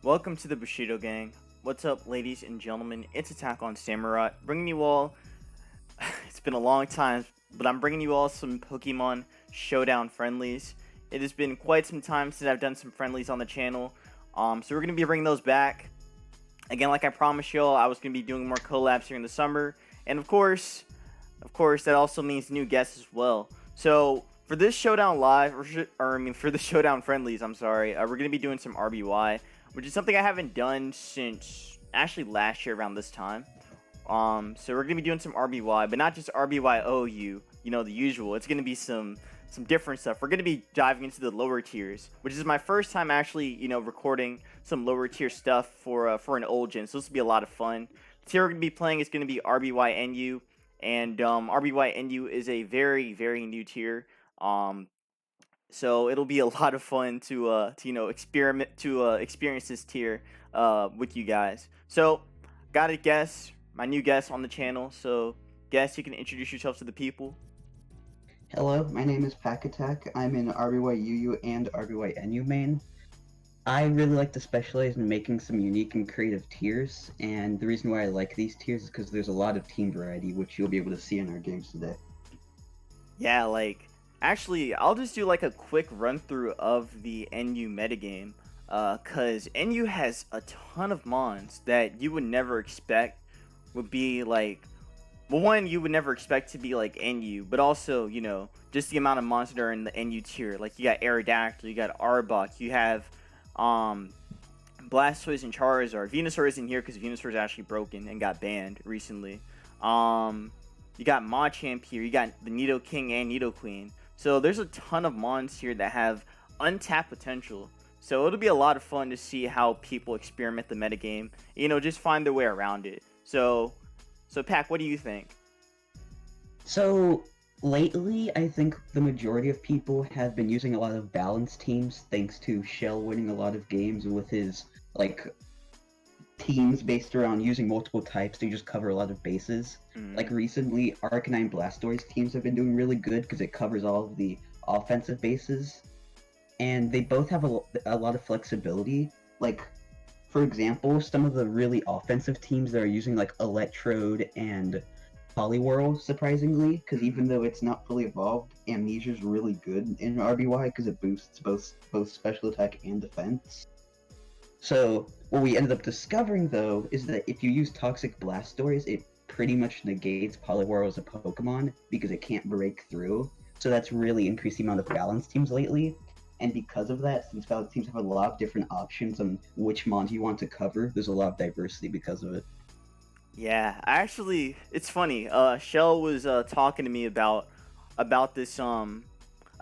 Welcome to the Bushido Gang. What's up, ladies and gentlemen? It's AttackonSamurott, bringing you all. It's been a long time, but I'm bringing you all some Pokemon Showdown Friendlies. It has been quite some time since I've done some friendlies on the channel, so we're gonna be bringing those back. Again, like I promised y'all, I was gonna be doing more collabs during the summer, and of course, that also means new guests as well. So for this Showdown live, for the Showdown Friendlies, I'm sorry, we're gonna be doing some RBY, which is something I haven't done since actually last year around this time. So we're gonna be doing some RBY, but not just RBY OU, you know, the usual. It's gonna be some different stuff. We're gonna be diving into the lower tiers, which is my first time actually, you know, recording some lower tier stuff for an old gen. So this will be a lot of fun. The tier we're gonna be playing is gonna be RBY NU, and RBY NU is a very new tier. So it'll be a lot of fun to you know, experience this tier with you guys. So got a guest, my new guest on the channel. So guest, you can introduce yourself to the people. Hello, my name is PacAttack. I'm in RBY UU and RBY NU main. I really like to specialize in making some unique and creative tiers, and the reason why I like these tiers is because there's a lot of team variety, which you'll be able to see in our games today. Yeah, like, actually, I'll just do like a quick run through of the NU metagame, cause NU has a ton of mons that you would never expect would be like, well, one, you would never expect to be like NU, but also, you know, just the amount of mons that are in the NU tier. Like, you got Aerodactyl, you got Arbok, you have Blastoise and Charizard. Venusaur isn't here because Venusaur is actually broken and got banned recently. You got Machamp here, you got the Nidoking and Nidoqueen. So there's a ton of mons here that have untapped potential. So it'll be a lot of fun to see how people experiment the metagame, you know, just find their way around it. So Pac, what do you think? So, lately, I think the majority of people have been using a lot of balanced teams, thanks to Shell winning a lot of games with his, like, teams based around using multiple types to just cover a lot of bases. Like recently, Arcanine Blastoise teams have been doing really good because it covers all of the offensive bases, and they both have a lot of flexibility. Like, for example, some of the really offensive teams that are using like Electrode and Poliwhirl, surprisingly, because even though it's not fully evolved, Amnesia is really good in RBY because it boosts both special attack and defense. So what we ended up discovering, though, is that if you use Toxic Blastoise, it pretty much negates Poliwhirl as a Pokemon because it can't break through. So that's really increased the amount of balance teams lately. And because of that, since balance teams have a lot of different options on which mons you want to cover, there's a lot of diversity because of it. Yeah, actually, it's funny. Shell was talking to me about this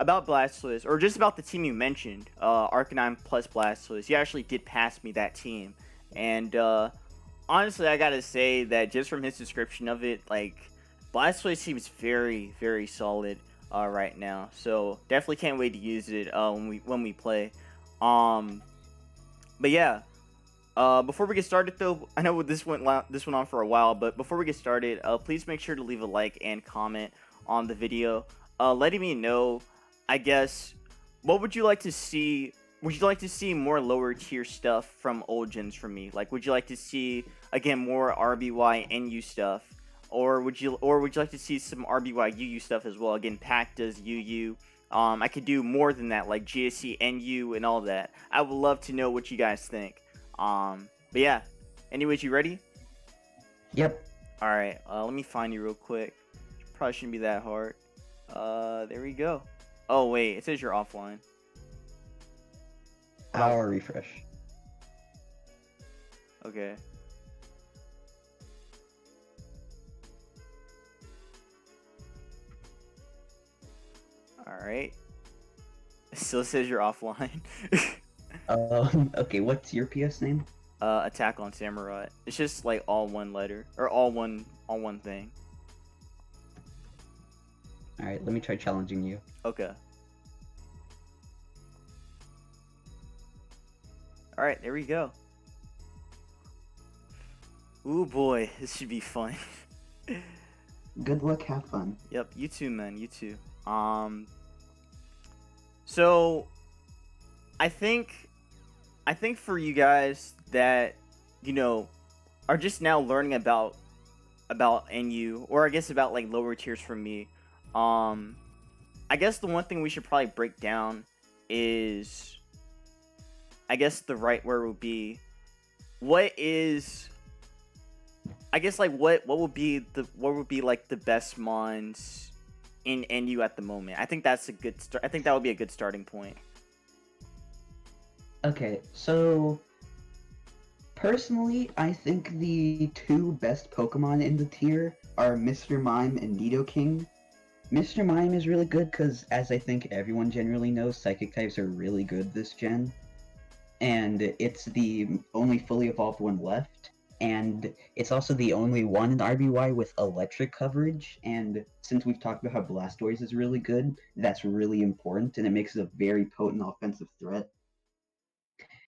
about Blastoise, or just about the team you mentioned, Arcanine plus Blastoise. He actually did pass me that team, and honestly, I gotta say that just from his description of it, like, Blastoise seems very solid right now. So definitely can't wait to use it when we play. But yeah. Before we get started, though, I know this went on for a while, but before we get started, please make sure to leave a like and comment on the video, letting me know, I guess, what would you like to see? Would you like to see more lower tier stuff from old gens from me? Like, would you like to see, again, more RBY NU stuff, or would you like to see some RBY UU stuff as well? Again, Pac does UU. I could do more than that, like GSC NU and all that. I would love to know what you guys think. But yeah, anyways, you ready? Yep. Alright, let me find you real quick. Probably shouldn't be that hard. There we go. Oh wait, it says you're offline. Power refresh. Okay. Alright. It still says you're offline. Okay, what's your PS name? AttackonSamurott. It's just like all one letter, or all one thing. Alright, let me try challenging you. Okay. Alright, there we go. Ooh boy, this should be fun. Good luck, have fun. Yep, you too, man, you too. So I think I think for you guys that are just now learning about NU, or I guess about like lower tiers from me, I guess the one thing we should probably break down is, I guess the right word would be, what is, I guess like what would be like the best mons in NU at the moment. I think that's a good start. I think that would be a good starting point. Okay, so personally, I think the two best Pokemon in the tier are Mr. Mime and Nidoking. Mr. Mime is really good because, as I think everyone generally knows, Psychic types are really good this gen. And it's the only fully evolved one left. And it's also the only one in RBY with electric coverage. And since we've talked about how Blastoise is really good, that's really important, and it makes it a very potent offensive threat.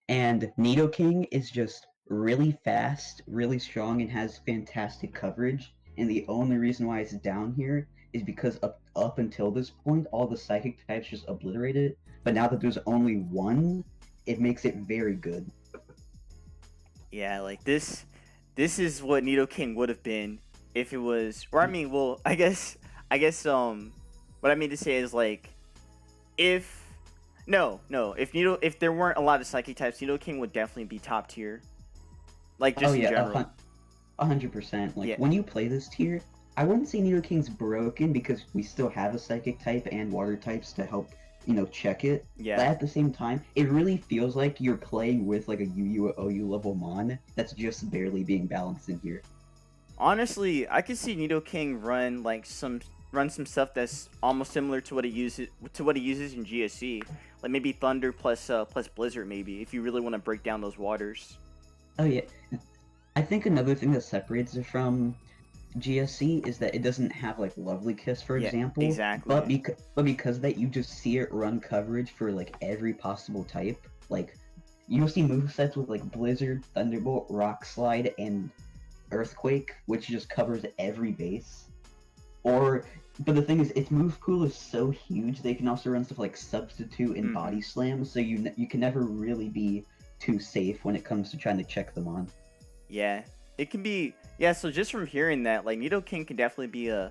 And Nidoking is just really fast, really strong, and has fantastic coverage. And the only reason why it's down here is because up until this point, all the psychic types just obliterated. But now that there's only one, it makes it very good. Yeah, like this is what Nidoking would have been if it was, or I mean, well, I guess what I mean to say is like, if if there weren't a lot of psychic types, Nidoking would definitely be top tier. Like just in general. 100%. Like Yeah. when you play this tier, I wouldn't say Nidoking's broken because we still have a psychic type and water types to help, check it. Yeah. But at the same time, it really feels like you're playing with like a UU or OU level mon that's just barely being balanced in here. Honestly, I could see Nidoking run some stuff that's almost similar to what he uses in GSC, like maybe Thunder plus Blizzard, maybe, if you really want to break down those waters. Oh yeah, I think another thing that separates it from GSC is that it doesn't have like Lovely Kiss, for example. Exactly. But because that, you just see it run coverage for like every possible type. Like you'll see movesets with like Blizzard, Thunderbolt, Rock Slide, and Earthquake, which just covers every base. But the thing is, its move pool is so huge, they can also run stuff like Substitute and Body Slam, so you can never really be too safe when it comes to trying to check them on. Yeah, it can be. Yeah, so just from hearing that, like Nidoking can definitely be a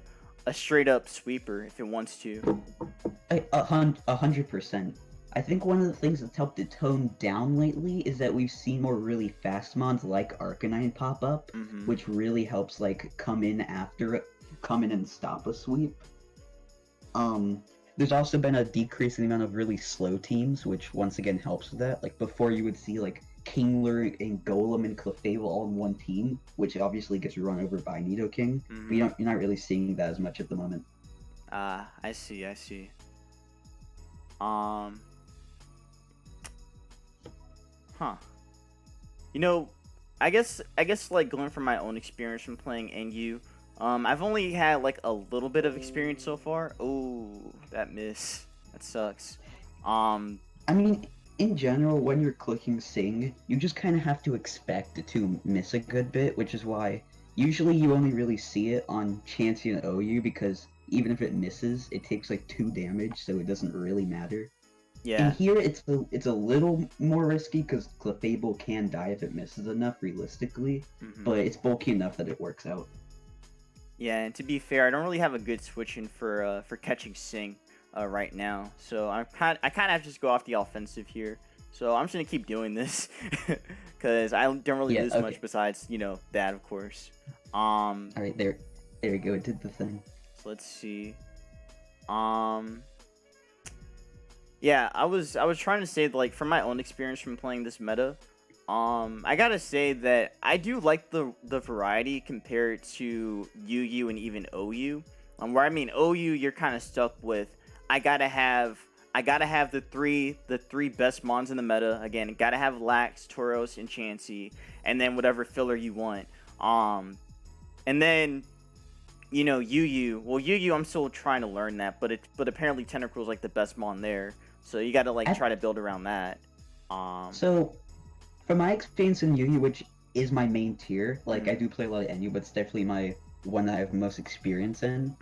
straight up sweeper if it wants to. 100%. I think one of the things that's helped it tone down lately is that we've seen more really fast mons like Arcanine pop up, which really helps like come in and stop a sweep. There's also been a decrease in the amount of really slow teams, which once again helps with that. Like before, you would see like Kingler and Golem and Clefable all in one team, which obviously gets run over by Nidoking. But you're not really seeing that as much at the moment. I see. Huh. I guess like going from my own experience from playing NU, I've only had like a little bit of experience so far. Oh, that miss. That sucks. I mean, in general, when you're clicking Sing, you just kind of have to expect to miss a good bit, which is why usually you only really see it on Chansey and OU, because even if it misses, it takes like 2 damage, so it doesn't really matter. Yeah. And here, it's a little more risky because Clefable can die if it misses enough, realistically, but it's bulky enough that it works out. Yeah, and to be fair, I don't really have a good switch in for catching Sing right now, so I kind of have to just go off the offensive here. So I'm just gonna keep doing this because I don't really lose much besides that, of course. All right, there you go. It did the thing. So let's see. Yeah, I was trying to say, like, from my own experience from playing this meta, I gotta say that I do like the variety compared to UU and even OU. Where I mean OU, you're kind of stuck with I gotta have the three best mons in the meta. Again, gotta have Lax, Tauros, and Chansey, and then whatever filler you want. And then UU. Well, UU, I'm still trying to learn that, but apparently Tentacruel is like the best mon there. So you gotta like try to build around that. So, from my experience in UU, which is my main tier, like I do play a lot of NU, but it's definitely my one that I have most experience in.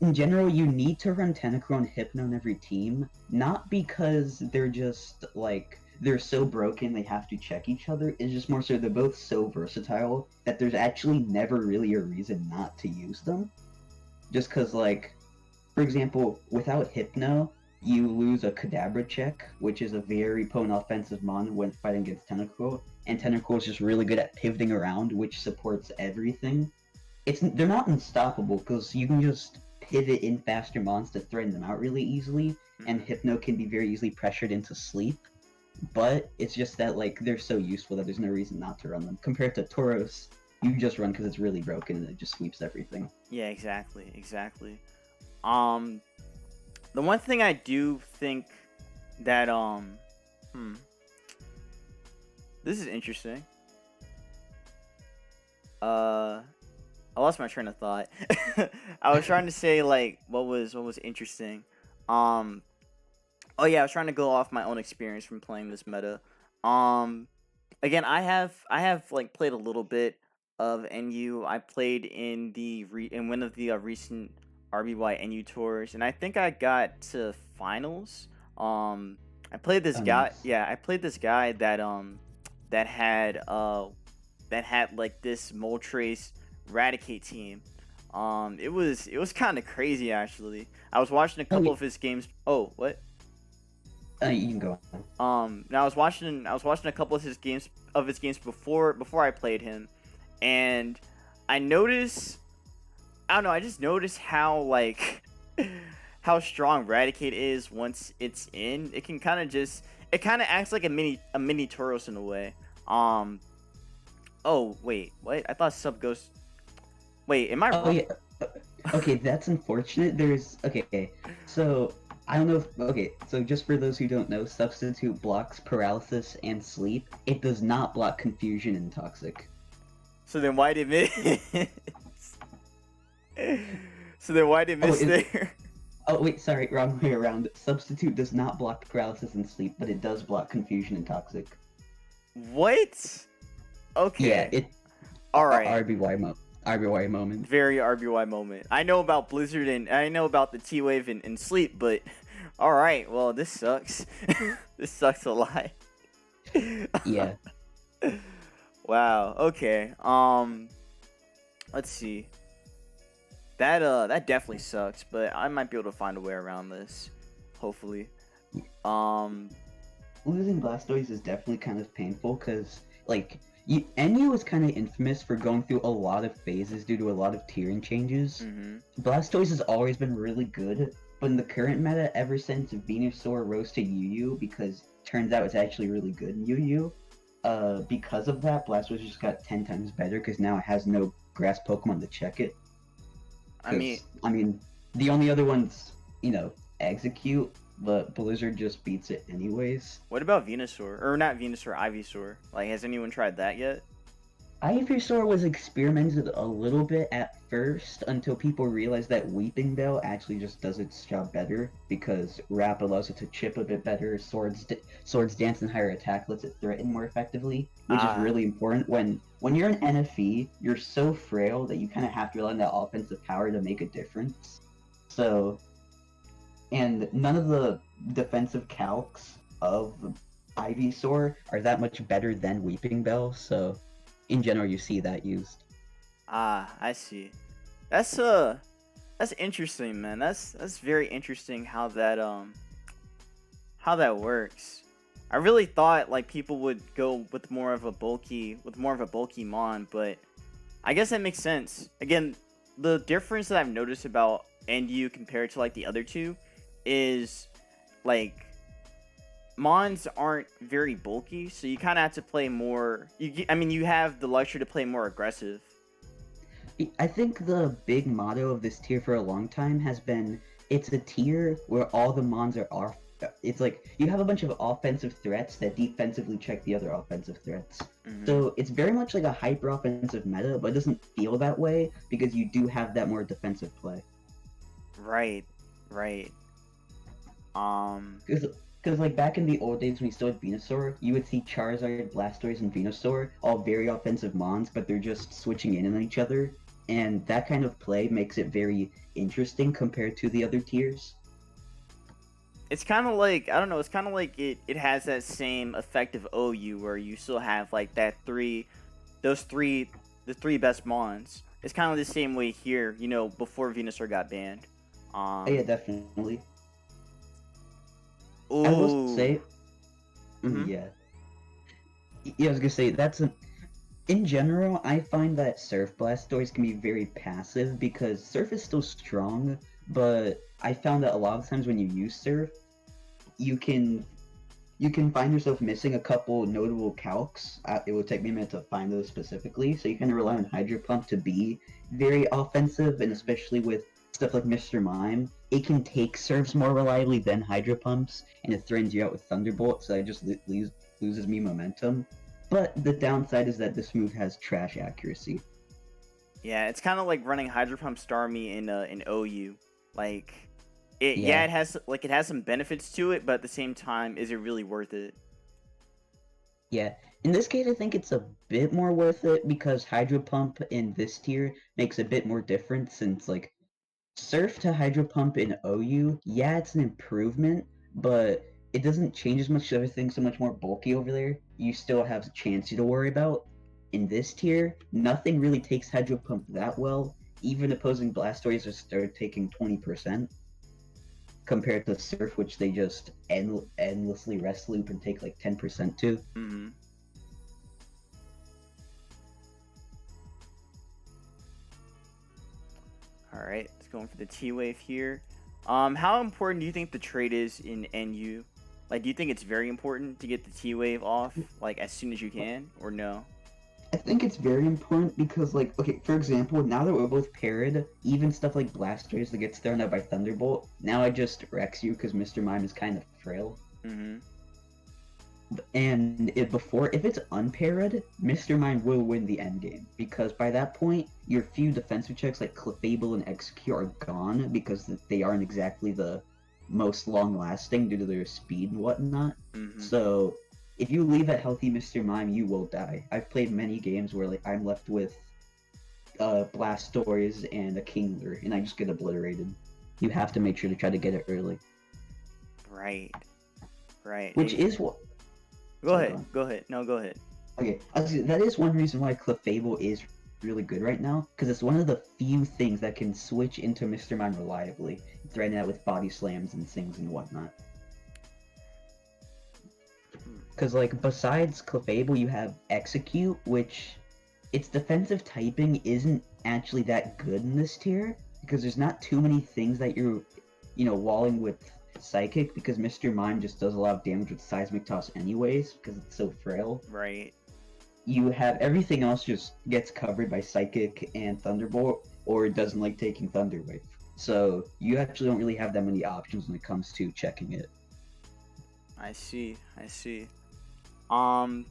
In general, you need to run Tentacruel and Hypno on every team, not because they're just like they're so broken they have to check each other. It's just more so they're both so versatile that there's actually never really a reason not to use them. Just because, like, for example, without Hypno, you lose a Kadabra check, which is a very potent offensive mon when fighting against Tentacruel, and Tentacruel is just really good at pivoting around, which supports everything. They're not unstoppable because you can just pivot in faster mons to threaten them out really easily, and Hypno can be very easily pressured into sleep. But it's just that like they're so useful that there's no reason not to run them. Compared to Tauros, you just run because it's really broken and it just sweeps everything. Yeah, exactly. The one thing I do think that this is interesting. I lost my train of thought. I was trying to say like what was interesting. Oh yeah, I was trying to go off my own experience from playing this meta. Again, I have like played a little bit of NU. I played in one of the recent RBY NU tours, and I think I got to finals. I played this guy. Nice. Yeah, I played this guy that had like this Moltres Eradicate team. It was kind of crazy actually. I was watching a couple of his games. Oh, what? You can go on. Now I was watching a couple of his games before I played him, and I just noticed how like how strong Eradicate is once it's in. It can kind of acts like a mini Tauros in a way. Oh wait, what? I thought Sub Ghost. Wait, am I wrong? Oh yeah. Okay, that's unfortunate. So I don't know if, okay, so just for those who don't know, Substitute blocks paralysis and sleep. It does not block confusion and toxic. So then why did miss? So then why did miss there? Oh wait, sorry, wrong way around. Substitute does not block paralysis and sleep, but it does block confusion and toxic. What? Okay. Yeah, Alright. RBY moment. Very RBY moment. I know about Blizzard and I know about the T-Wave and Sleep, but alright, well, this sucks. This sucks a lot. Yeah. Wow, okay. Let's see. That definitely sucks, but I might be able to find a way around this. Hopefully. Losing Blastoise is definitely kind of painful, because, like, NU is kind of infamous for going through a lot of phases due to a lot of tiering changes. Blastoise has always been really good, but in the current meta, ever since Venusaur rose to UU, because turns out it's actually really good in UU, because of that, Blastoise just got 10 times better, because now it has no grass Pokemon to check it. I mean, the only other ones, Execute, but Blizzard just beats it anyways. What about Venusaur? Or not Venusaur, Ivysaur. Like, has anyone tried that yet? Ivysaur was experimented a little bit at first until people realized that Weeping Bell actually just does its job better, because Wrap allows it to chip a bit better, Swords Dance and higher attack lets it threaten more effectively, which is really important. When you're an NFE, you're so frail that you kind of have to rely on that offensive power to make a difference. So, and none of the defensive calcs of Ivysaur are that much better than Weeping Bell, so in general you see that used. I see. That's interesting, man. That's very interesting how that works. I really thought like people would go with more of a bulky mon, but I guess that makes sense. Again, the difference that I've noticed about NU compared to like the other two is like mons aren't very bulky, so you kind of have to play more. You have the luxury to play more aggressive. I think the big motto of this tier for a long time has been, it's a tier where all the mons are it's like you have a bunch of offensive threats that defensively check the other offensive threats. So it's very much like a hyper offensive meta, but it doesn't feel that way because you do have that more defensive play. Right. Because like back in the old days when we still had Venusaur, you would see Charizard, Blastoise, and Venusaur all very offensive mons, but they're just switching in on each other, and that kind of play makes it very interesting compared to the other tiers. It's kind of like, I don't know, it's kind of like it has that same effect of OU where you still have like those three, the three best mons. It's kind of the same way here, you know, before Venusaur got banned. Yeah, definitely. I will Ooh. say, Mm-hmm. yeah. Yeah, I was gonna say in general, I find that Surf Blastoise can be very passive because Surf is still strong, but I found that a lot of times when you use Surf, you can you can find yourself missing a couple notable calcs. It will take me a minute to find those specifically, so you can rely on Hydro Pump to be very offensive, and especially with stuff like Mr. Mime, it can take serves more reliably than Hydro Pumps, and it threatens you out with Thunderbolt, so it just loses me momentum. But the downside is that this move has trash accuracy. Yeah, it's kind of like running Hydro Pump Starmie in OU. Like, yeah, Yeah, it has some benefits to it, but at the same time, is it really worth it? yeah. In this case, I think it's a bit more worth it because Hydro Pump in this tier makes a bit more difference since, like, Surf to Hydro Pump in OU, yeah, it's an improvement, but it doesn't change as much. Everything's so much more bulky over there. You still have Chansey to worry about. In this tier, nothing really takes Hydro Pump that well. Even opposing Blastoise are start taking 20% compared to Surf, which they just endlessly rest loop and take like 10% to. Mm-hmm. All right, let's go in for the T wave here. How important do you think the trade is in NU? Like, do you think it's very important to get the T wave off like as soon as you can, or no? I think it's very important because, like, okay, for example, now that we're both paired, even stuff like Blastoise that gets thrown out by Thunderbolt, now I just Rex you because Mr. Mime is kind of frail. Mm-hmm. And if it's unpaired, Mr. Mime will win the endgame because by that point, your few defensive checks like Clefable and Execute are gone because they aren't exactly the most long-lasting due to their speed and whatnot. Mm-hmm. So if you leave a healthy Mr. Mime, you will die. I've played many games where like I'm left with Blastoise and a Kingler, and I just get obliterated. You have to make sure to try to get it early. Right. Right. Which is what. Go ahead. Go ahead. No, go ahead. Okay, that is one reason why Clefable is really good right now, because it's one of the few things that can switch into Mr. Mime reliably, threaten that with body slams and things and whatnot. Because, like, besides Clefable, you have Execute, which its defensive typing isn't actually that good in this tier, because there's not too many things that you're, walling with Psychic, because Mr. Mime just does a lot of damage with Seismic Toss anyways, because it's so frail. Right. You have everything else just gets covered by Psychic and Thunderbolt, or it doesn't like taking Thunder Wave. So you actually don't really have that many options when it comes to checking it. I see. I see. I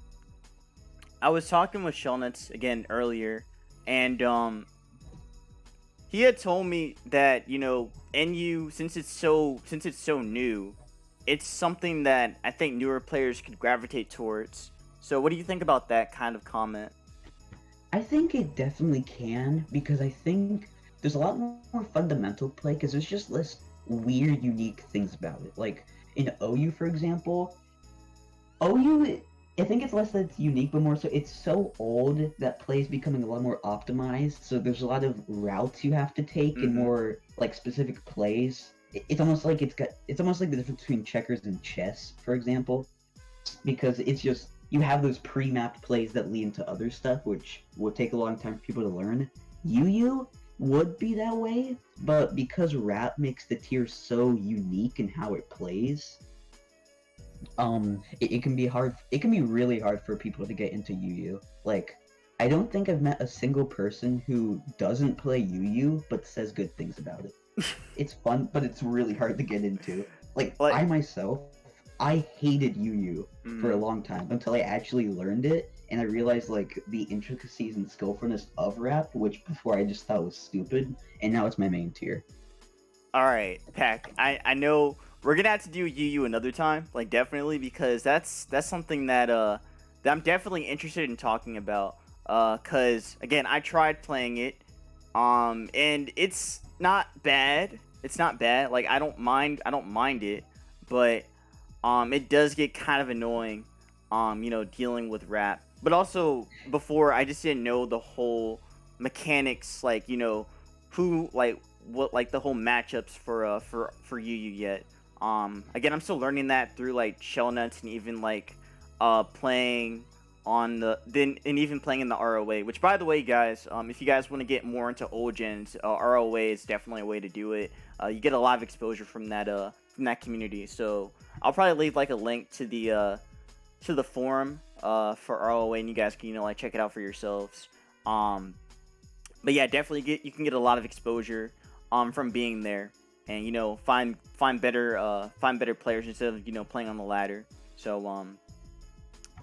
was talking with Shellnuts again earlier, and he had told me that NU, since it's so new, it's something that I think newer players could gravitate towards. So what do you think about that kind of comment? I think it definitely can, because I think there's a lot more fundamental play, because there's just less weird, unique things about it. Like, in OU, for example, OU, I think it's less that it's unique, but more so it's so old that play is becoming a lot more optimized, so there's a lot of routes you have to take and more, like, specific plays. It's almost like it's almost like the difference between checkers and chess, for example, because it's just, you have those pre-mapped plays that lead into other stuff, which would take a long time for people to learn. UU would be that way, but because rap makes the tier so unique in how it plays, it can be hard. It can be really hard for people to get into UU. Like, I don't think I've met a single person who doesn't play UU but says good things about it. It's fun, but it's really hard to get into. Like I myself, I hated UU for a long time until I actually learned it, and I realized like the intricacies and skillfulness of rap, which before I just thought was stupid, and now it's my main tier. All right, Pac. I know we're gonna have to do UU another time, like definitely, because that's something that I'm definitely interested in talking about. Cause again, I tried playing it, and it's not bad. It's not bad. Like I don't mind it, but it does get kind of annoying, dealing with rap. But also before, I just didn't know the whole mechanics, like who what the whole matchups for UU yet. Again, I'm still learning that through like shell nuts and even like playing on even playing in the ROA. Which, by the way, guys, if you guys want to get more into old gens, ROA is definitely a way to do it. You get a lot of exposure from that community. So I'll probably leave like a link to the forum for ROA, and you guys can like check it out for yourselves. But yeah, definitely you can get a lot of exposure from being there, and find better players instead of playing on the ladder. So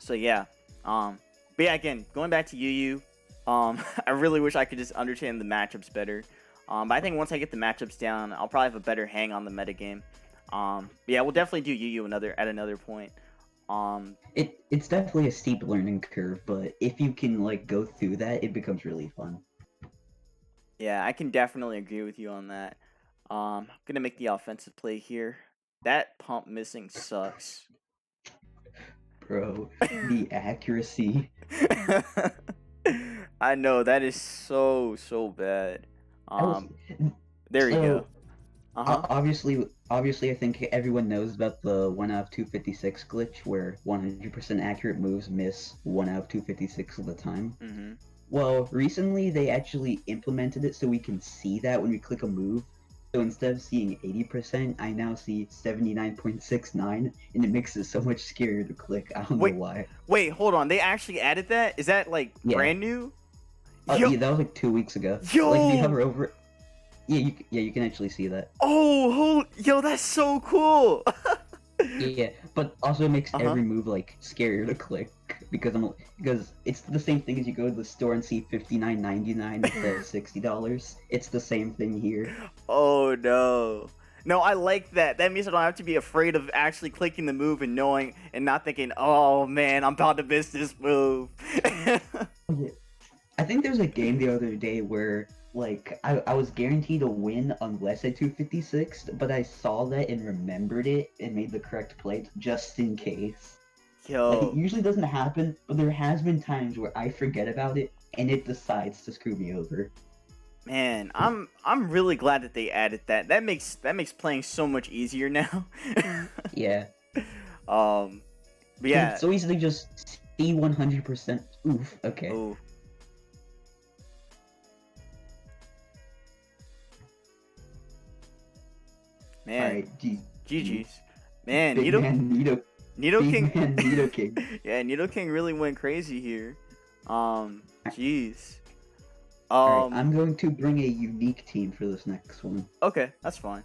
yeah. But yeah, again, going back to UU, I really wish I could just understand the matchups better. But I think once I get the matchups down, I'll probably have a better hang on the metagame. But yeah, we'll definitely do UU at another point. It's definitely a steep learning curve, but if you can like go through that, it becomes really fun. Yeah, I can definitely agree with you on that. Gonna make the offensive play here. That pump missing sucks. Bro, the accuracy. I know, that is so bad. There you go. Obviously, I think everyone knows about the 1 out of 256 glitch, where 100% accurate moves miss 1 out of 256 of the time. Mm-hmm. Well, recently they actually implemented it so we can see that when we click a move. So instead of seeing 80%, I now see 79.69, and it makes it so much scarier to click. I don't know why. Wait, hold on. They actually added that? Is that like brand new? Yeah, that was like 2 weeks ago. Yo! Like if you hover over it, you can actually see that. Oh, yo, that's so cool. Yeah, but also it makes every move like scarier to click because it's the same thing as you go to the store and see $59.99 instead of $60. It's the same thing here. Oh no. No, I like that. That means I don't have to be afraid of actually clicking the move and knowing and not thinking, oh man, I'm about to miss this move. Yeah. I think there's a game the other day where like I was guaranteed to win unless I 256, but I saw that and remembered it and made the correct play just in case. Yo. Like it usually doesn't happen, but there has been times where I forget about it and it decides to screw me over. Man, I'm really glad that they added that. That makes playing so much easier now. Yeah. But yeah. It's so easy to just see 100%. Oof. Okay. Ooh. Man. Alright, GG's. Man, Nidoking. Yeah, Nidoking really went crazy here. Jeez. Alright, I'm going to bring a unique team for this next one. Okay, that's fine.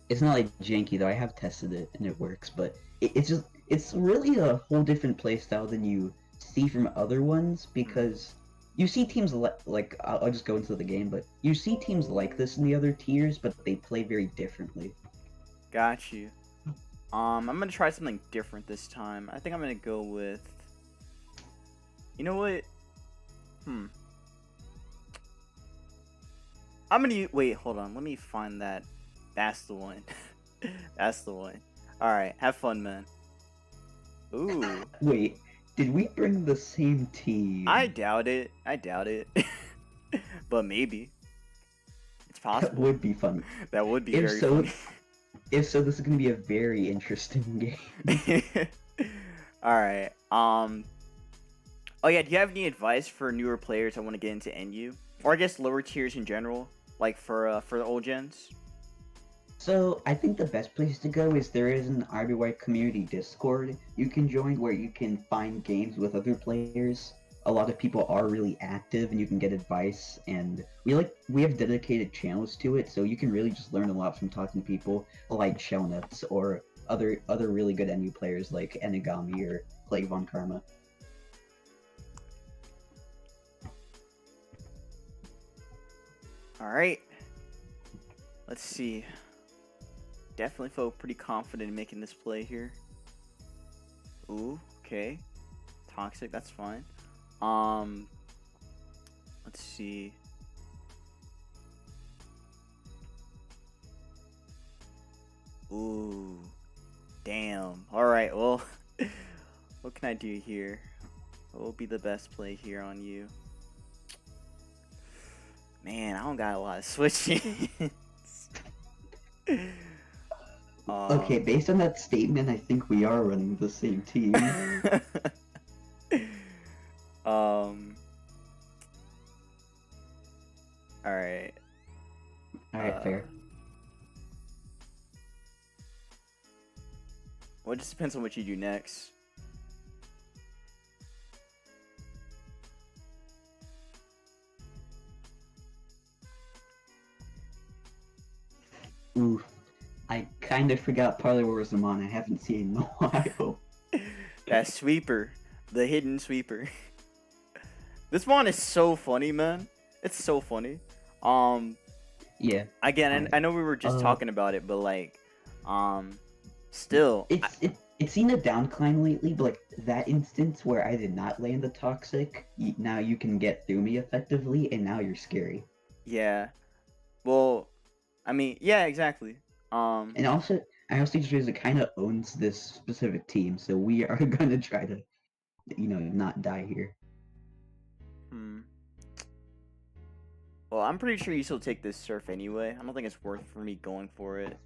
It's not like janky though. I have tested it and it works, but it's really a whole different playstyle than you see from other ones because you see teams like I'll just go into the game, but you see teams like this in the other tiers, but they play very differently. Got you. I'm gonna try something different this time. I think I'm gonna go with. You know what? I'm gonna wait. Hold on. Let me find that. That's the one. That's the one. All right. Have fun, man. Ooh. Wait. Did we bring the same team? I doubt it. But maybe. It's possible. That would be fun. That would be very funny. If so, this is gonna be a very interesting game. Alright. Oh yeah, do you have any advice for newer players that want to get into NU? Or I guess lower tiers in general? Like for the old gens? So, I think the best place to go is there is an RBY community Discord you can join where you can find games with other players. A lot of people are really active and you can get advice, and we have dedicated channels to it, so you can really just learn a lot from talking to people like Shellnuts or other really good NU players like Enigami or Plague Von Karma. Alright. Let's see. Definitely feel pretty confident in making this play here. Ooh, okay. Toxic, that's fine. Let's see. Ooh, Damn. Alright, well, what can I do here? What will be the best play here on you? Man, I don't got a lot of switching. Okay, based on that statement, I think we are running the same team. Alright. Alright, fair. Well, it just depends on what you do next. Ooh, I kind of forgot Parlor Mon. I haven't seen in a while. That sweeper. The hidden sweeper. This one is so funny, man. It's so funny. Yeah. Again, I know we were just talking about it, but like, still. It's seen a downcline lately, but like that instance where I did not land the toxic, now you can get through me effectively, and now you're scary. Yeah. Well, I mean, yeah, exactly. And also, I also just realized it kind of owns this specific team, so we are gonna try to, not die here. Well, I'm pretty sure you still take this surf anyway. I don't think it's worth for me going for it.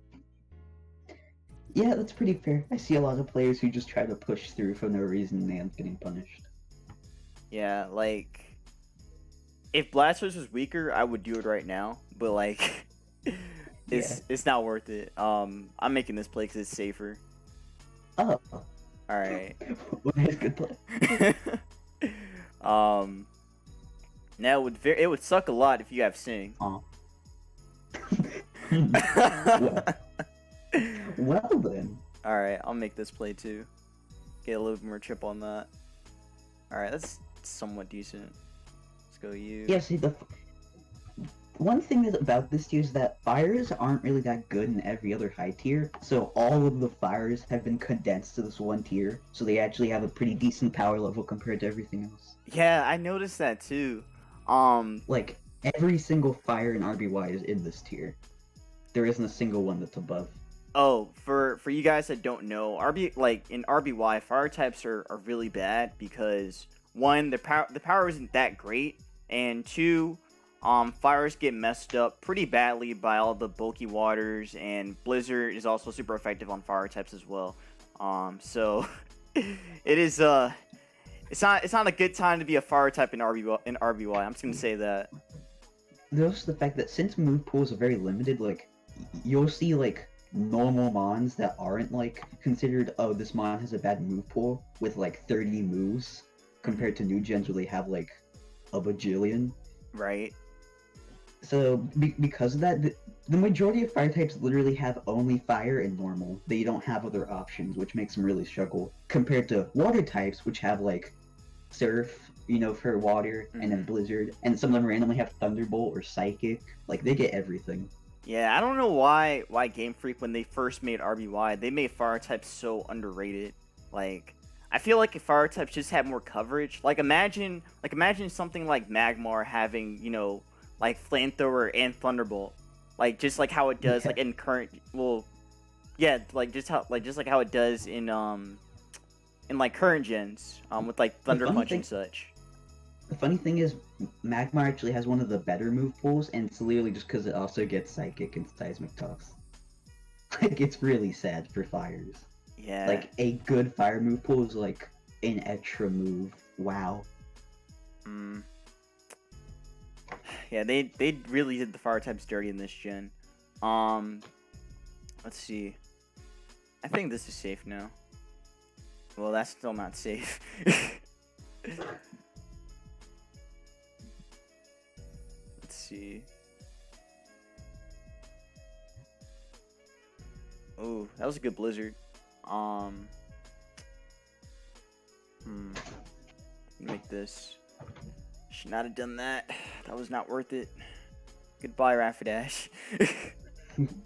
Yeah, that's pretty fair. I see a lot of players who just try to push through for no reason and they end up getting punished. Yeah, like, if Blastoise was weaker, I would do it right now, but like, it's not worth it. I'm making this play because it's safer. Oh. Alright. Nice, good play. Now it would suck a lot if you have Sing. Oh. Well then. Alright, I'll make this play too. Get a little bit more chip on that. Alright, that's somewhat decent. Let's go you. Yeah, see, the one thing about this tier is that fires aren't really that good in every other high tier, so all of the fires have been condensed to this one tier, so they actually have a pretty decent power level compared to everything else. Yeah, I noticed that too. Like, every single fire in RBY is in this tier. There isn't a single one that's above. Oh, for you guys that don't know, in RBY, fire types are really bad because one, the power isn't that great, and two, fires get messed up pretty badly by all the bulky waters, and Blizzard is also super effective on fire types as well. So it is it's not a good time to be a fire type in RBY. I'm just gonna say that. There's also the fact that since move pools are very limited, like, you'll see like normal mons that aren't like considered, oh, this mon has a bad move pool with like 30 moves compared to new gens where they have like a bajillion. Right. So because of that, the majority of fire types literally have only fire and normal. They don't have other options, which makes them really struggle compared to water types, which have like surf, for water, and then blizzard, and some of them randomly have thunderbolt or psychic. Like, they get everything. Yeah, I don't know why Game Freak, when they first made RBY, they made fire types so underrated. Like, I feel like if fire types just had more coverage, like imagine something like Magmar having, like flamethrower and thunderbolt, like just like how it does like in current, just like how it does in like current gens, with like thunder punch and such. The funny thing is, Magmar actually has one of the better move pools, and it's literally just because it also gets Psychic and Seismic Toss. Like, it's really sad for fires. Yeah. Like, a good fire move pool is like an extra move. Wow. Yeah, they really did the fire types dirty in this gen. Let's see. I think this is safe now. Well, that's still not safe. Let's see. Oh, that was a good blizzard. Make this. Should not have done that. That was not worth it. Goodbye, Rapidash.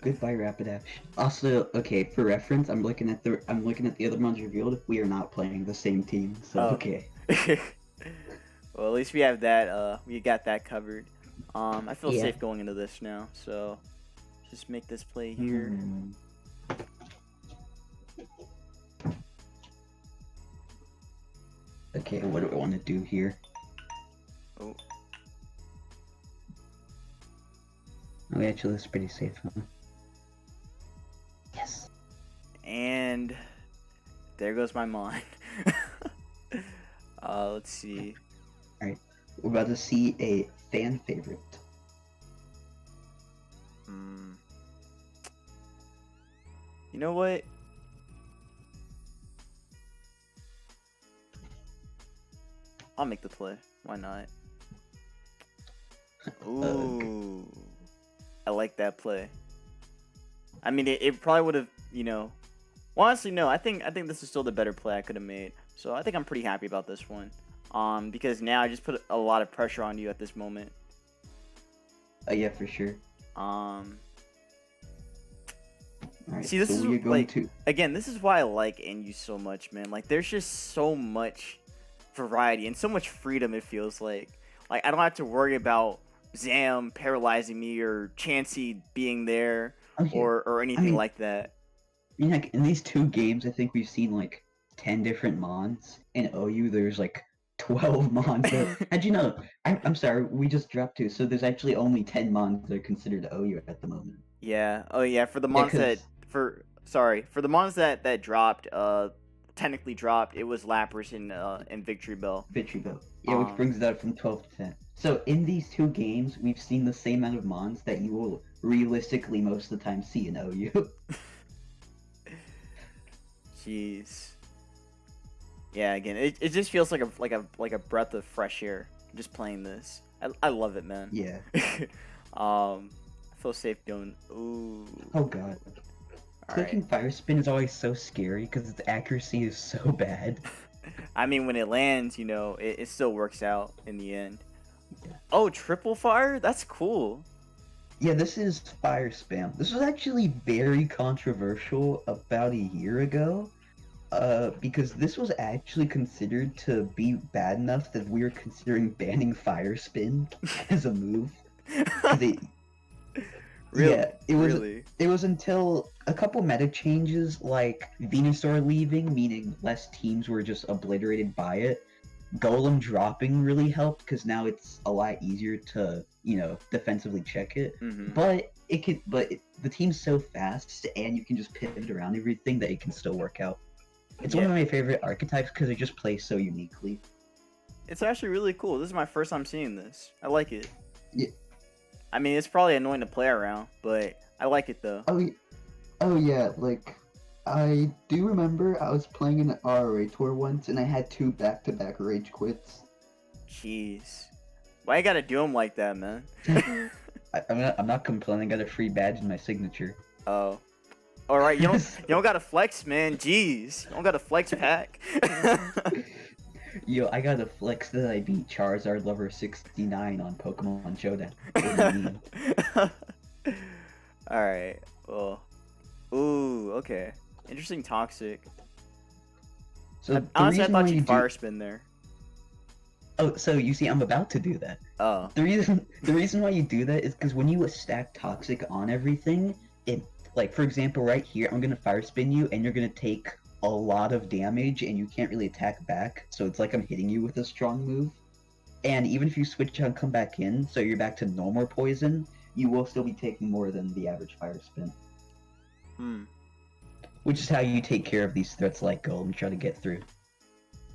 Goodbye, Rapidash. Also, okay, for reference, I'm looking at the other ones revealed. We are not playing the same team, so okay. Well, at least we have that. We got that covered. I feel safe going into this now. So, just make this play here. Okay, what do I want to do here? Oh. Oh, actually, that's pretty safe, huh? Yes. And there goes my mind. Let's see. Alright, we're about to see a fan favorite. You know what? I'll make the play. Why not? Ooh. I like that play. I mean, it probably would have, you know... Well, honestly, no. I think this is still the better play I could have made. So I think I'm pretty happy about this one. Because now I just put a lot of pressure on you at this moment. Yeah, for sure. Alright, See, this so is we're going like to... again, this is why I like NU so much, man. Like, there's just so much variety and so much freedom. It feels like I don't have to worry about Zam paralyzing me or Chansey being there or anything like that. I mean, like in these 2 games, I think we've seen like 10 different Mons. In OU, there's like 12 Mons. How'd you know? I'm sorry, we just dropped 2, so there's actually only 10 Mons that are considered OU at the moment. Yeah. Oh yeah. For the Mons for the Mons that dropped, technically dropped, it was Lapras and Victory Bell. Victory Bell. Yeah, which brings it up from 12 to 10. So in these 2 games, we've seen the same amount of Mons that you will realistically most of the time see in OU. Jeez. Yeah, again, it just feels like a breath of fresh air just playing this. I love it, man. Yeah. I feel safe doing. Ooh. Oh god. Clicking Fire Spin is always so scary because its accuracy is so bad. I mean, when it lands, you know, it still works out in the end. Yeah. Oh, triple fire? That's cool. Yeah, this is fire spam. This was actually very controversial about a year ago, because this was actually considered to be bad enough that we were considering banning fire spin as a move. Really? Yeah, it was until a couple meta changes like Venusaur leaving, meaning less teams were just obliterated by it. Golem dropping really helped because now it's a lot easier to, you know, defensively check it. But the team's so fast and you can just pivot around everything that it can still work out. It's one of my favorite archetypes because it just plays so uniquely. It's actually really cool. This is my first time seeing this. I like it. Yeah. I mean, it's probably annoying to play around, but I like it though. Oh yeah, like I do remember I was playing an RRA tour once and I had 2 back-to-back rage quits. Jeez. Why you gotta do them like that, man? I'm not complaining. I got a free badge in my signature. Oh. Alright, you don't gotta flex, man. Jeez. You don't gotta flex pack. Yo, I gotta flex that I beat Charizard level 69 on Pokemon Showdown. What do you mean? Alright, well. Ooh, okay. Interesting toxic. So honestly, I thought you'd fire spin there. Oh, so you see, I'm about to do that. Oh. The reason why you do that is because when you stack toxic on everything, it, like, for example, right here, I'm gonna fire spin you, and you're gonna take a lot of damage, and you can't really attack back, so it's like I'm hitting you with a strong move. And even if you switch out and come back in, so you're back to normal poison, you will still be taking more than the average fire spin. Which is how you take care of these threats like Gold and try to get through. It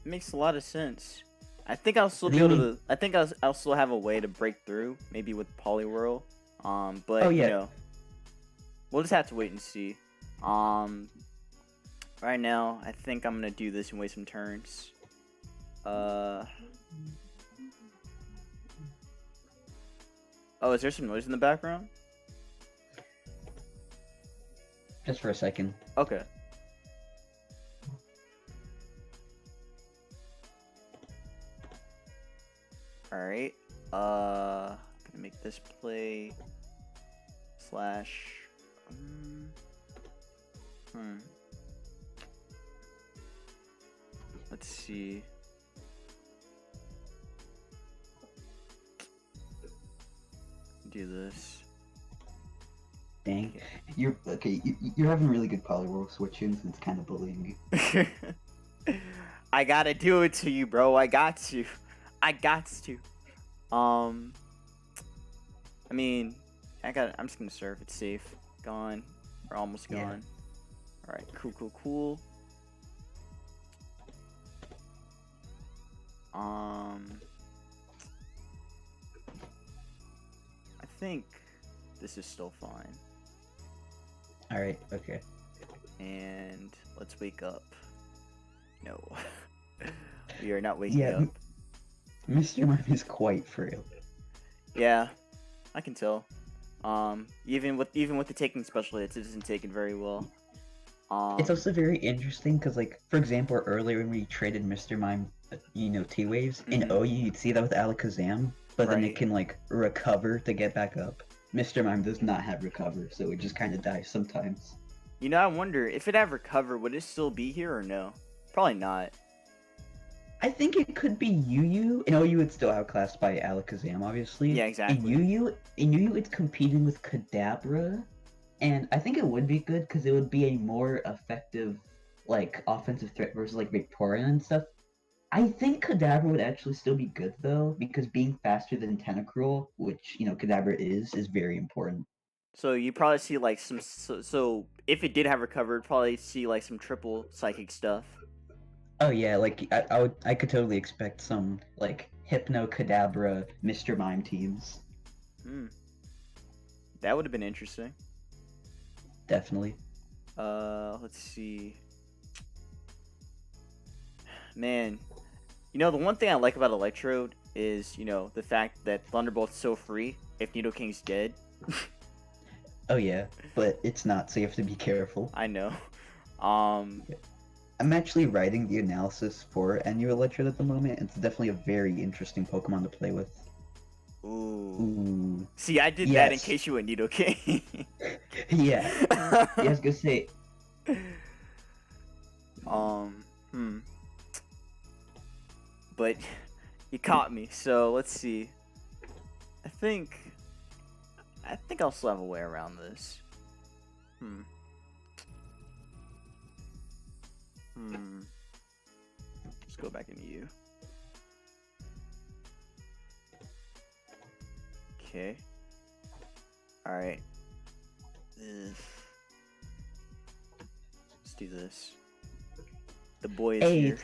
makes a lot of sense. I think I'll still be able to. I think I'll still have a way to break through, maybe with Poliwhirl. But you know, we'll just have to wait and see. Right now, I think I'm gonna do this and waste some turns. Oh, is there some noise in the background? Just for a second. Okay. Alright. Gonna make this play. Slash. Let's see. Do this. Dang. You're okay. You're having really good Poliwhirl switch-ins, and it's kind of bullying you. I gotta do it to you, bro. I got to. I got to. I mean, I'm just gonna surf. It's safe. Gone. We're almost gone. Yeah. Alright, cool. I think this is still fine. Alright, okay. And let's wake up. No. We are not waking up. Mr. Mime is quite frail. Yeah, I can tell. Even with the taking special hits, it isn't taken very well. It's also very interesting because, like, for example, earlier when we traded Mr. Mime, T-Waves, in OU you'd see that with Alakazam, but then it can, like, recover to get back up. Mr. Mime does not have recover, so it just kind of dies sometimes. You know, I wonder, if it had recover, would it still be here or no? Probably not. I think it could be UU. In OU, it's still outclassed by Alakazam, obviously. Yeah, exactly. In UU, it's competing with Kadabra, and I think it would be good because it would be a more effective, like, offensive threat versus, like, Victoria and stuff. I think Kadabra would actually still be good, though, because being faster than Tentacruel, which, Kadabra is very important. So you probably see, like, some... So if it did have recovered, probably see, like, some triple psychic stuff. Oh yeah, like I could totally expect some like Hypno Kadabra Mr. Mime teams. That would have been interesting. Definitely. Let's see. Man, the one thing I like about Electrode is, the fact that Thunderbolt's so free if Nidoking's dead. Oh yeah, but it's not, so you have to be careful. I know. I'm actually writing the analysis for NU Electrode at the moment. It's definitely a very interesting Pokemon to play with. Ooh. See, I did that in case you were Nidoking. Yeah. Yeah, I was gonna say. But you caught me, so let's see. I think I'll still have a way around this. Let's go back into you. Okay. Alright. Let's do this. The boy is here.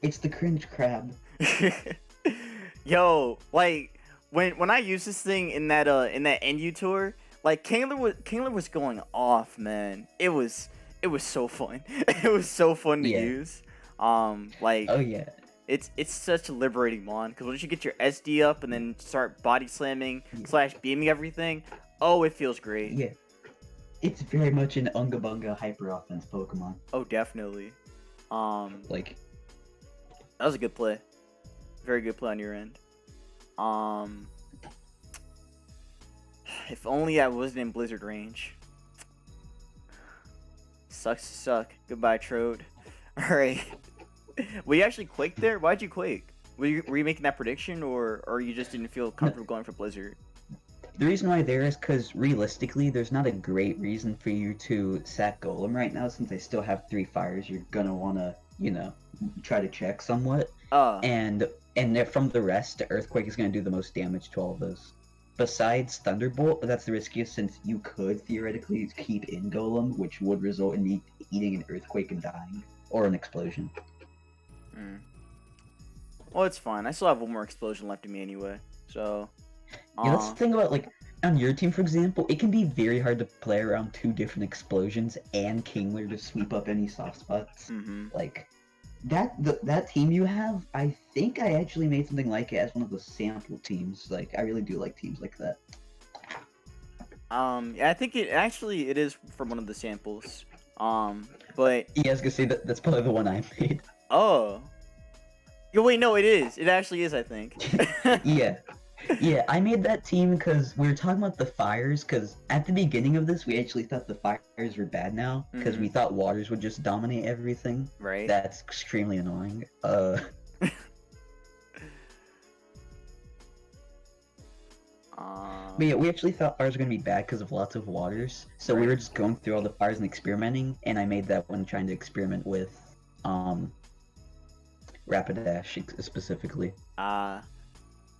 It's the cringe crab. Yo, like when I used this thing in that NU tour, like Kingler was going off, man. It was so fun. It was so fun to use. Like, oh yeah, it's such a liberating mon, because once you get your SD up and then start body slamming / beaming everything, oh, it feels great. Yeah, it's very much an Unga Bunga hyper offense Pokemon. Oh, definitely. Like, that was a good play. Very good play on your end. If only I wasn't in Blizzard range. Sucks to suck. Goodbye, Trode. Alright. Well, you actually quaked there? Why'd you quake? Were you making that prediction, or you just didn't feel comfortable going for Blizzard? The reason why there is because realistically, there's not a great reason for you to sack Golem right now, since they still have 3 fires. You're gonna wanna, try to check somewhat. And from the rest, the Earthquake is gonna do the most damage to all of those. Besides Thunderbolt, but that's the riskiest since you could theoretically keep in Golem, which would result in me eating an Earthquake and dying. Or an Explosion. Well, it's fine. I still have one more Explosion left in me anyway, so... Yeah, that's the thing about, like, on your team, for example, it can be very hard to play around 2 different Explosions and Kingler to sweep up any soft spots. Like, that team you have, I think I actually made something like it as one of the sample teams. Like, I really do like teams like that. Yeah, I think it is from one of the samples. But... Yeah, I was gonna say, that's probably the one I made. Oh. Yo, wait, no, it is. It actually is, I think. Yeah. Yeah, I made that team because we were talking about the fires, because at the beginning of this, we actually thought the fires were bad now, because we thought waters would just dominate everything. Right. That's extremely annoying. But yeah, we actually thought fires were going to be bad because of lots of waters, so we were just going through all the fires and experimenting, and I made that one trying to experiment with, Rapidash specifically.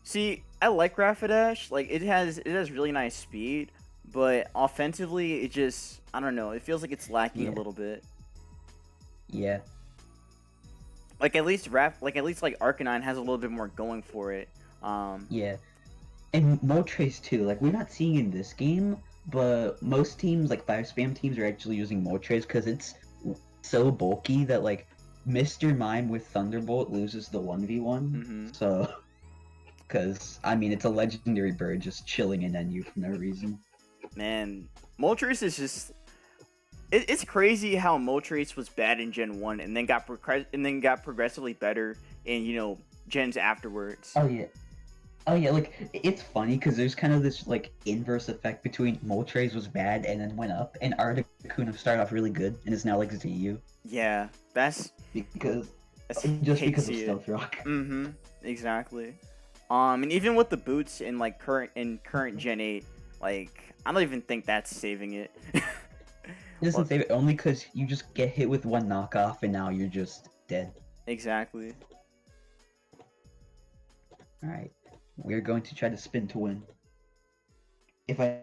See, I like Rapidash. Like it has really nice speed, but offensively, it just I don't know. It feels like it's lacking a little bit. Yeah. Like at least Arcanine has a little bit more going for it. Yeah. And Moltres too. Like we're not seeing in this game, but most teams, like 5-spam teams, are actually using Moltres because it's so bulky that like Mr. Mime with Thunderbolt loses the 1v1. So, because I mean it's a legendary bird just chilling in NU for no reason. Man, Moltres is just. It's crazy how Moltres was bad in Gen 1 and then got progressively better in gens afterwards. Oh yeah, like it's funny because there's kind of this like inverse effect between Moltres was bad and then went up, and Articuno started off really good and is now like ZU. Yeah, that's because of Stealth Rock. Exactly. And even with the boots in like current Gen 8, like I don't even think that's saving it. It doesn't save it only because you just get hit with one knockoff and now you're just dead. Exactly. Alright. We're going to try to spin to win. If I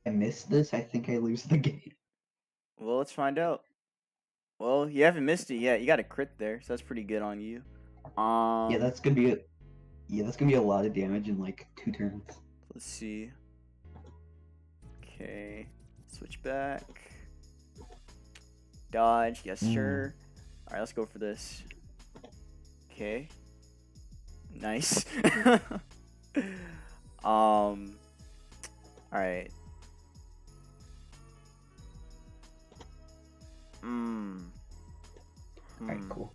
miss this, I think I lose the game. Well, let's find out. Well, you haven't missed it yet. You got a crit there, so that's pretty good on you. Yeah, that's gonna be a lot of damage in like 2 turns. Let's see. Okay. Switch back. Dodge, yes sure. Alright, let's go for this. Okay. Nice. Alright. Alright, cool.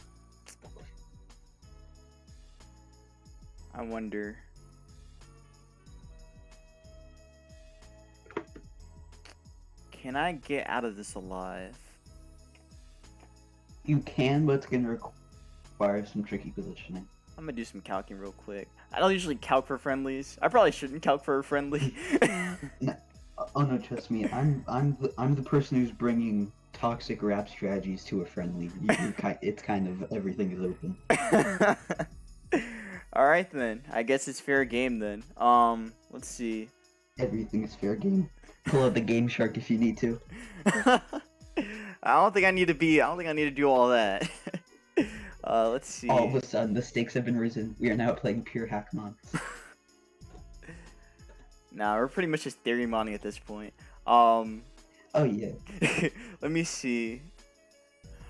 I wonder. Can I get out of this alive? You can, but it's gonna require some tricky positioning. I'm gonna do some calcing real quick. I don't usually calc for friendlies. I probably shouldn't calc for a friendly. No, oh no, trust me. I'm the person who's bringing toxic rap strategies to a friendly. It's kind of everything is open. All right then. I guess it's fair game then. Let's see. Everything is fair game. Pull out the Game Shark if you need to. I don't think I need to do all that. Let's see. All of a sudden, the stakes have been risen. We are now playing pure hack mods. Nah, we're pretty much just theory modding at this point. Oh yeah. Let me see.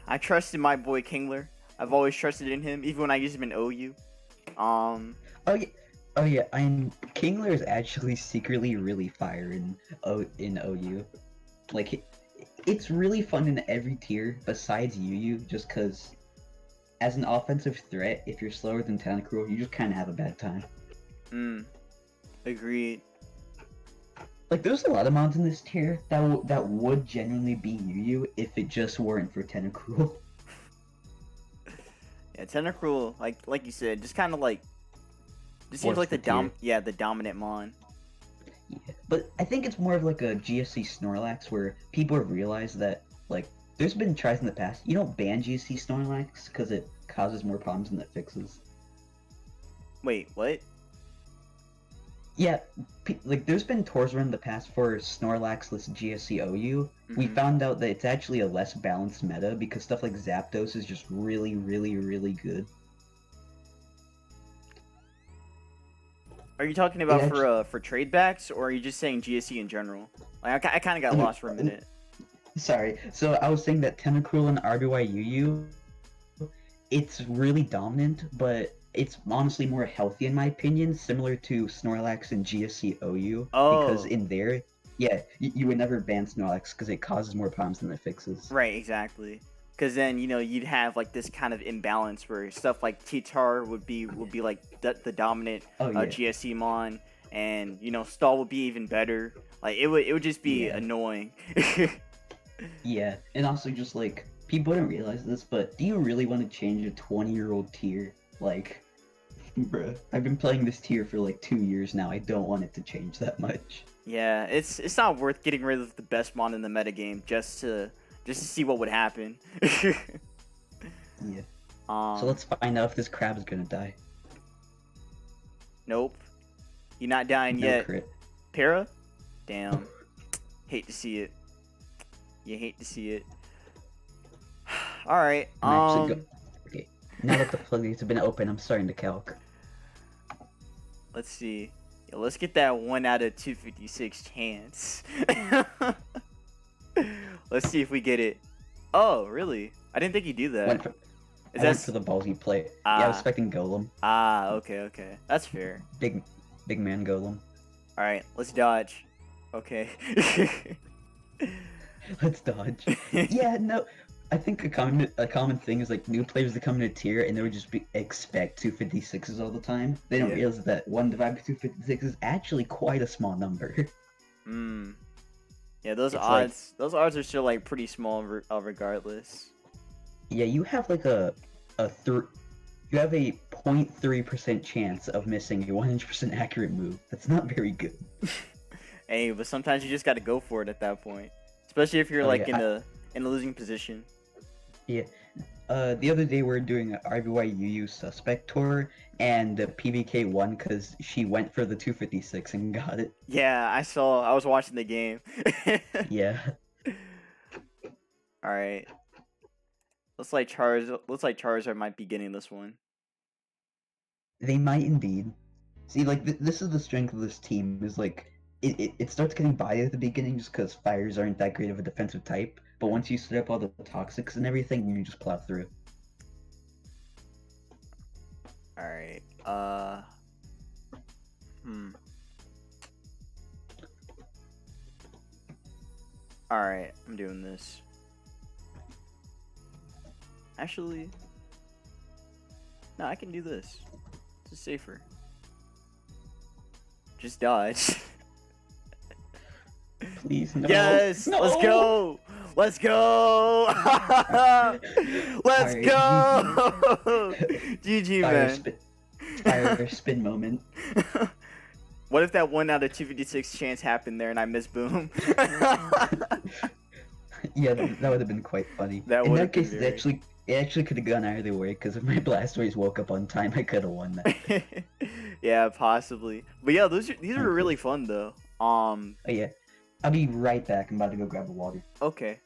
I trusted my boy Kingler. I've always trusted in him, even when I used him in OU. Oh yeah. Kingler is actually secretly really fire in OU. Like, it's really fun in every tier besides UU, just because as an offensive threat, if you're slower than Tentacruel, you just kind of have a bad time. Agreed. Like, there's a lot of mods in this tier that would genuinely be UU if it just weren't for Tentacruel. Yeah, Tentacruel, like you said, just kind of like, just seems like the dominant mon. Yeah, but I think it's more of like a GSC Snorlax where people have realized that, like, there's been tries in the past. You don't ban GSC Snorlax because it causes more problems than it fixes. Wait, what? Yeah, like, there's been tours run in the past for Snorlax-less GSC OU. We found out that it's actually a less balanced meta because stuff like Zapdos is just really, really, really good. Are you talking about for trade backs, or are you just saying GSC in general? Like, I kind of got lost for a minute. Sorry. So I was saying that Tentacruel and RBY UU, it's really dominant, but it's honestly more healthy in my opinion, similar to Snorlax and GSC OU. Oh. Because in there, yeah, you would never ban Snorlax because it causes more problems than it fixes. Right, exactly. Because then you'd have like this kind of imbalance where stuff like T-Tar would be like the dominant GSC mon, and Stall would be even better. Like it would just be annoying. Yeah, and also just like people don't realize this, but do you really want to change a 20-year-old tier? Like, bruh, I've been playing this tier for like 2 years now. I don't want it to change that much. Yeah, it's not worth getting rid of the best mon in the metagame just to see what would happen. Yeah. So let's find out if this crab is gonna die. Nope. You're not dying No yet. crit. Para? Damn. Hate to see it. You hate to see it. Alright, Okay. Now that the floodgates have been open, I'm starting to calc. let's see. Yo, let's get that 1 out of 256 chance. Let's see if we get it. Oh, really? I didn't think you'd do that. Went for the ballsy play. Yeah, I was expecting Golem. Okay. That's fair. Big man Golem. Alright, let's dodge. Okay. Let's dodge. Yeah, no. I think a common thing is like new players that come in a tier and they would just expect 256s all the time. They don't realize that 1 divided by 256 is actually quite a small number. Yeah, those It's odds are still like pretty small regardless. Yeah, you have like you have a 0.3% chance of missing a 100% accurate move. That's not very good. Hey, but sometimes you just got to go for it at that point, especially if you're in a losing position. Yeah. The other day we were doing an RBY OU suspect tour, and PBK won because she went for the 256 and got it. Yeah, I saw. I was watching the game. Yeah. All right. Looks like Charizard might be getting this one. They might indeed. See, like this is the strength of this team. Is like it starts getting by at the beginning just because fires aren't that great of a defensive type. But once you set up all the toxics and everything, you just plow through. Alright, Alright, I'm doing this. Actually, no, I can do this. This is safer. Just dodge. Please, no. Yes! No! Let's go! Let's go! Let's Alright, go! GG, man. Fire spin moment. What if that 1 out of 256 chance happened there and I missed boom? Yeah, that would have been quite funny. In that case, it actually could have gone either way, because if my Blastoise woke up on time, I could have won that. Yeah, possibly. But yeah, these were really fun though. Oh yeah. I'll be right back. I'm about to go grab a water. Okay.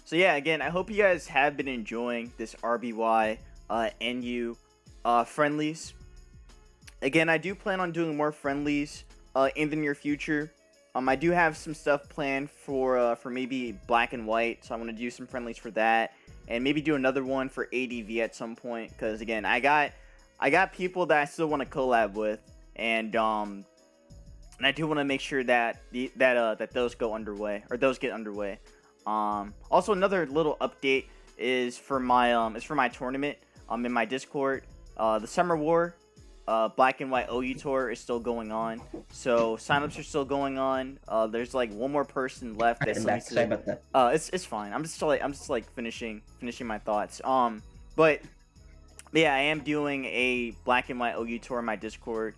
So yeah, again, I hope you guys have been enjoying this RBY NU friendlies. Again, I do plan on doing more friendlies in the near future. I do have some stuff planned for maybe Black and White, so I want to do some friendlies for that, and maybe do another one for ADV at some point. Because again, I got people that I still want to collab with, and I do want to make sure that that those get underway. Also, another little update is for my tournament in my Discord. The Summer War Black and White OU tour is still going on, so signups are still going on. There's like one more person left. Sorry about that. It's fine. I'm just like finishing my thoughts. But yeah, I am doing a Black and White OU tour in my Discord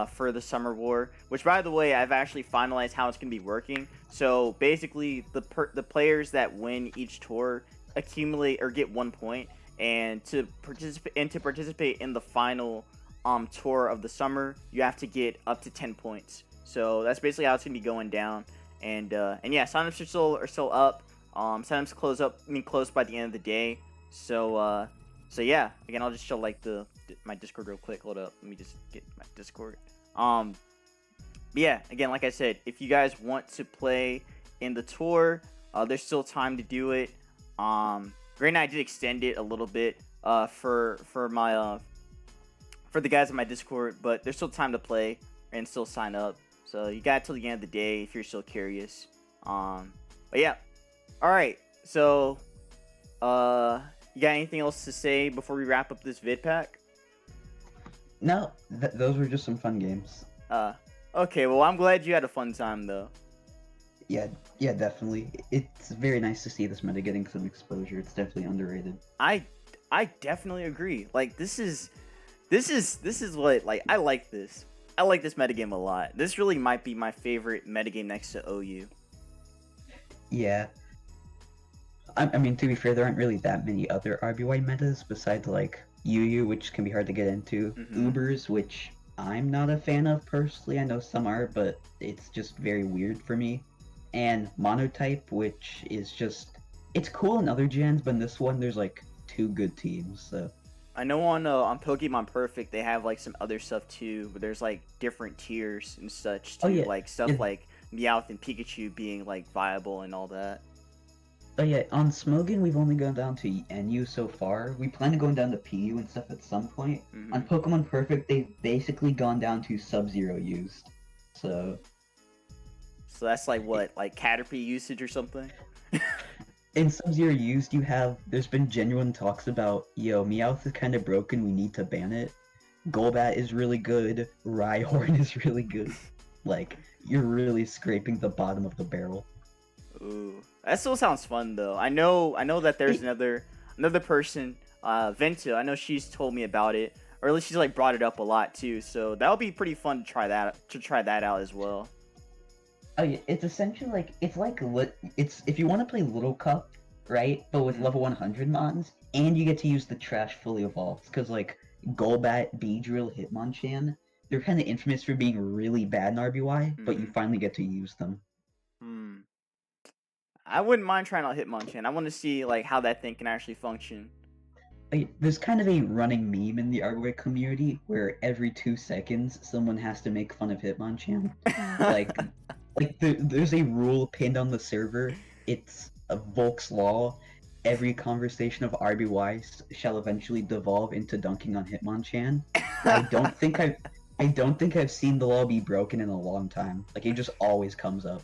for the Summer War, which, by the way, I've actually finalized how it's gonna be working. So basically, the players that win each tour accumulate or get 1 point, and to participate in the final tour of the summer, you have to get up to 10 points. So that's basically how it's gonna be going down. And yeah, signups are still up. Signups close by the end of the day. So yeah, again, I'll just show like my Discord real quick. Hold up, let me just get my Discord. But yeah, again, like I said, if you guys want to play in the tour, there's still time to do it. Granted, I did extend it a little bit for the guys in my Discord, but there's still time to play and still sign up. So you got till the end of the day if you're still curious. But yeah, all right. So, you got anything else to say before we wrap up this vid pack? No, those were just some fun games. Okay. Well, I'm glad you had a fun time though. Yeah, definitely. It's very nice to see this meta getting some exposure. It's definitely underrated. I definitely agree. Like this is what, like, I like this. I like this metagame a lot. This really might be my favorite metagame next to OU. Yeah. I mean, to be fair, there aren't really that many other RBY metas besides like UU, which can be hard to get into. Ubers, which I'm not a fan of personally. I know some are, but it's just very weird for me. And Monotype, which is just it's cool in other gens, but in this one there's like 2 good teams. So I know on Pokemon Perfect they have like some other stuff too, but there's like different tiers and such too, like stuff like Meowth and Pikachu being like viable and all that. Oh yeah, on Smogon we've only gone down to NU so far. We plan on going down to PU and stuff at some point. On Pokemon Perfect they've basically gone down to Sub-Zero used. So that's like what, like Caterpie usage or something? In Sub-Zero used there's been genuine talks about, yo, Meowth is kind of broken, we need to ban it. Golbat is really good, Rhyhorn is really good. Like, you're really scraping the bottom of the barrel. Ooh, that still sounds fun though. I know that there's another person, Venta. I know she's told me about it, or at least she's like brought it up a lot too. So that would be pretty fun to try that out as well. Oh yeah, it's essentially like it's if you want to play Little Cup, right? But with level 100 mons, and you get to use the trash fully evolved, because like Golbat, Beedrill, Hitmonchan, they're kind of infamous for being really bad in RBY, but you finally get to use them. I wouldn't mind trying out Hitmonchan. I want to see like how that thing can actually function. There's kind of a running meme in the RBY community where every 2 seconds someone has to make fun of Hitmonchan. There's a rule pinned on the server. It's a Volk's Law. Every conversation of RBY shall eventually devolve into dunking on Hitmonchan. I don't think I've seen the law be broken in a long time. Like, it just always comes up.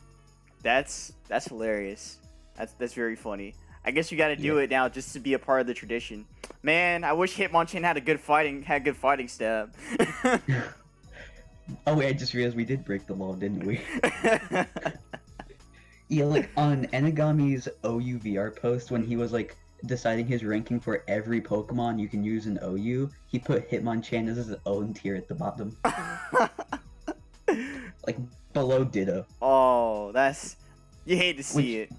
That's hilarious. That's very funny. I guess you got to do it now just to be a part of the tradition. Man, I wish Hitmonchan had good fighting stab. Oh wait, I just realized we did break the law, didn't we? Yeah, like on Enegami's OU VR post when he was like deciding his ranking for every Pokemon you can use in OU, he put Hitmonchan as his own tier at the bottom. Like below Ditto. Oh, you hate to see it.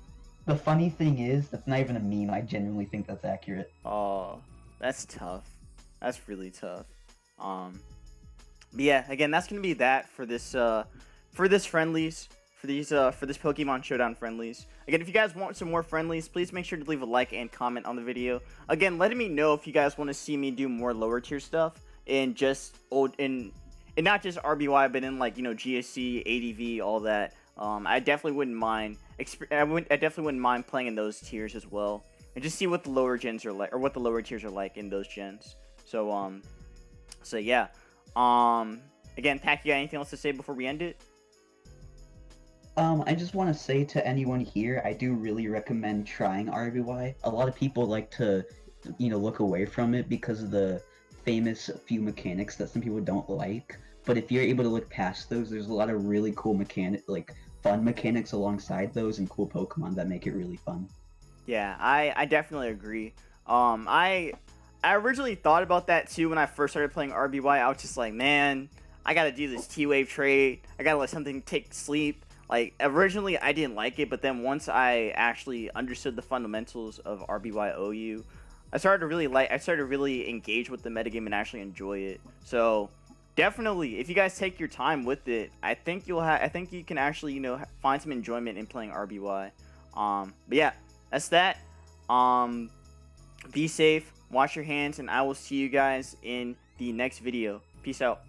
The funny thing is, that's not even a meme. I genuinely think that's accurate. Oh, that's tough. That's really tough. But yeah, again, that's gonna be that for this friendlies, for this Pokemon Showdown friendlies. Again, if you guys want some more friendlies, please make sure to leave a like and comment on the video. Again, letting me know if you guys want to see me do more lower tier stuff and not just RBY, but in like GSC, ADV, all that. I definitely wouldn't mind. I definitely wouldn't mind playing in those tiers as well, and just see what the lower gens are like, or what the lower tiers are like in those gens. So yeah. Again, Pac, you got anything else to say before we end it? I just want to say to anyone here, I do really recommend trying RBY. A lot of people like to, look away from it because of the famous few mechanics that some people don't like. But if you're able to look past those, there's a lot of really cool fun mechanics alongside those, and cool Pokemon that make it really fun. Yeah, I definitely agree. I originally thought about that too when I first started playing RBY. I was just like, man, I gotta do this T-Wave trade. I gotta let something take sleep. Like, originally I didn't like it, but then once I actually understood the fundamentals of RBY OU, I started to really engage with the metagame and actually enjoy it. So definitely, if you guys take your time with it, I think you can actually, find some enjoyment in playing RBY. But yeah, that's that. Be safe, wash your hands, and I will see you guys in the next video. Peace out.